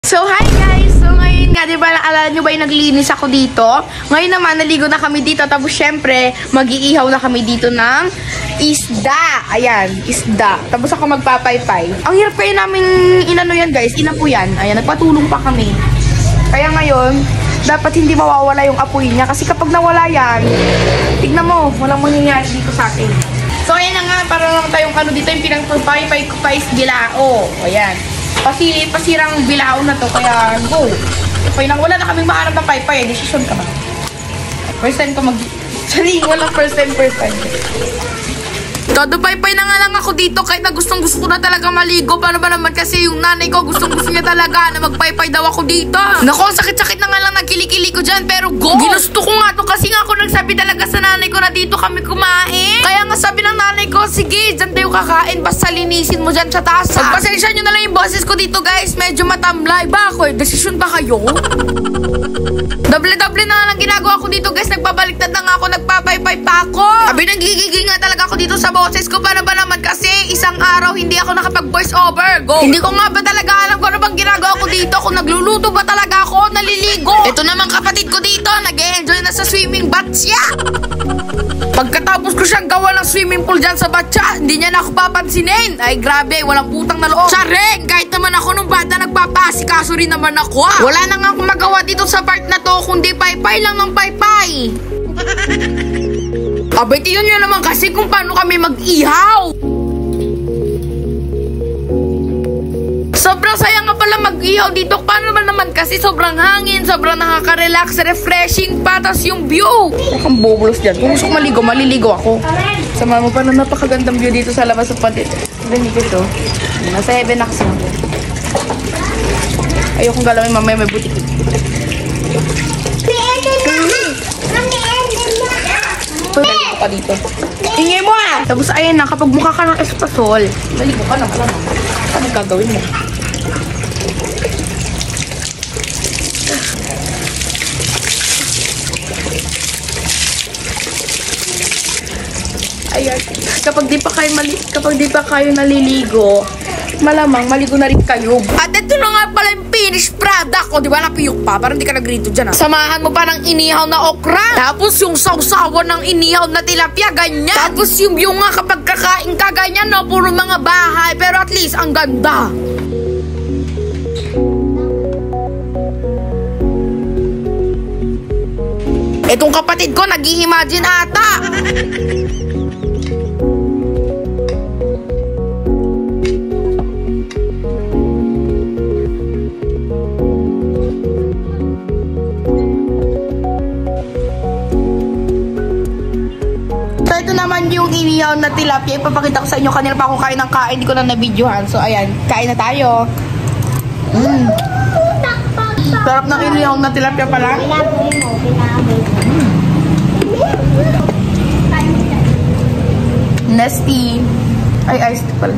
So, hi guys! So, ngayon nga, diba, naalala nyo ba yung naglinis ako dito? Ngayon naman, naligo na kami dito. Tapos, syempre, mag-iihaw na kami dito ng isda. Ayan, isda. Tapos ako magpapaypay. Ang hirap kayo namin inano yan, guys. Inapo yan. Ayan, nagpatulong pa kami. Kaya ngayon, dapat hindi mawawala yung apoy niya. Kasi kapag nawala yan, tignan mo, walang mangyayari dito sa akin. So, ayan na nga, para lang tayong ano dito, yung pinagpapaypay ko pa is gilao. Ayan. Pasirang bilao na to, kaya go. Okay, wala na kaming maarap na paypay, decision ka ba? First time ko Sorry, walang first time. Todo paypay na nga lang ako dito, kahit na gustong ko na talaga maligo. Paano ba naman kasi yung nanay ko gusto niya talaga na magpaypay daw ako dito. Naku, sakit-sakit na nga lang nagkilikili ko dyan, pero go! Ginusto ko nga to kasi nga ako nagsabi talaga sa nanay ko na dito kami kumain. Kaya nga sabi ng nanay ko, sige, dyan tayo kakain, basta linisin mo dyan sa taas. Pagpasensya nyo na lang yung boses ko dito, guys, medyo matamlay. Bakit? Desisyon ba kayo? Doble-doble na lang ginagawa ko dito, guys. Nagpabaliktad na nga ako, nagpapaypay pa ako. Sabi, nagigigil nga talaga ako dito sa boses ko. Paano ba naman kasi isang araw hindi ako nakapag-voice over. Go! Hindi ko nga ba talaga alam kung ano bang ginagawa ko dito. Kung nagluluto ba talaga ako, naliligo. Ito naman kapatid ko dito, nag-e-enjoy na sa swimming bath siya. Pagkatapos ko siyang gawa ng swimming pool dyan sa batya, hindi niya na ako papansinin. Ay grabe, walang putang na loob. Tsareng, kahit naman ako nung bata nagpapasikaso rin naman ako. Wala na nga akong magawa dito sa part na to, kundi paypay lang ng paypay. Abay, tingnan nyo naman kasi kung paano kami mag-ihaw. Sobrang sayang nga pala mag-ihaw dito. Paano naman kasi sobrang hangin, sobrang nakaka-relax, refreshing pa, tas yung view. Akong bubulos dyan. Kung gusto ko maligo, maliligo ako. Sama mo pa na napakagandang view dito sa labas ng palit. Ganito ito. Nasa heaven na kasi ako. Ayokong galawin mamaya may butik. Maligo ka dito. Ingay mo ah! Tapos ayan na, kapag mukha ka ng espasol, maligo ka na pala. Ano gagawin mo? Ayan. Kapag di pa kayo naliligo, malamang maligo na rin kayo. At ito na nga pala yung finished product. O, di ba napiyok pa? Parang di ka nagrito dyan, ha? Samahan mo pa ng inihaw na okra. Tapos yung sausawan ng inihaw na tilapia, ganyan. Tapos yung nga kapag kakain ka, ganyan, no? Puro mga bahay. Pero at least, ang ganda. Etong kapatid ko, nag-i-imagine ata. Ito naman yung inihaw na tilapia. Ipapakita ko sa inyo. Kanina pa ako kain ng kain. Hindi ko na na-videohan. So, ayan. Kain na tayo. Sarap ng inihaw na tilapia pala. Nasty. Ay, iced pala.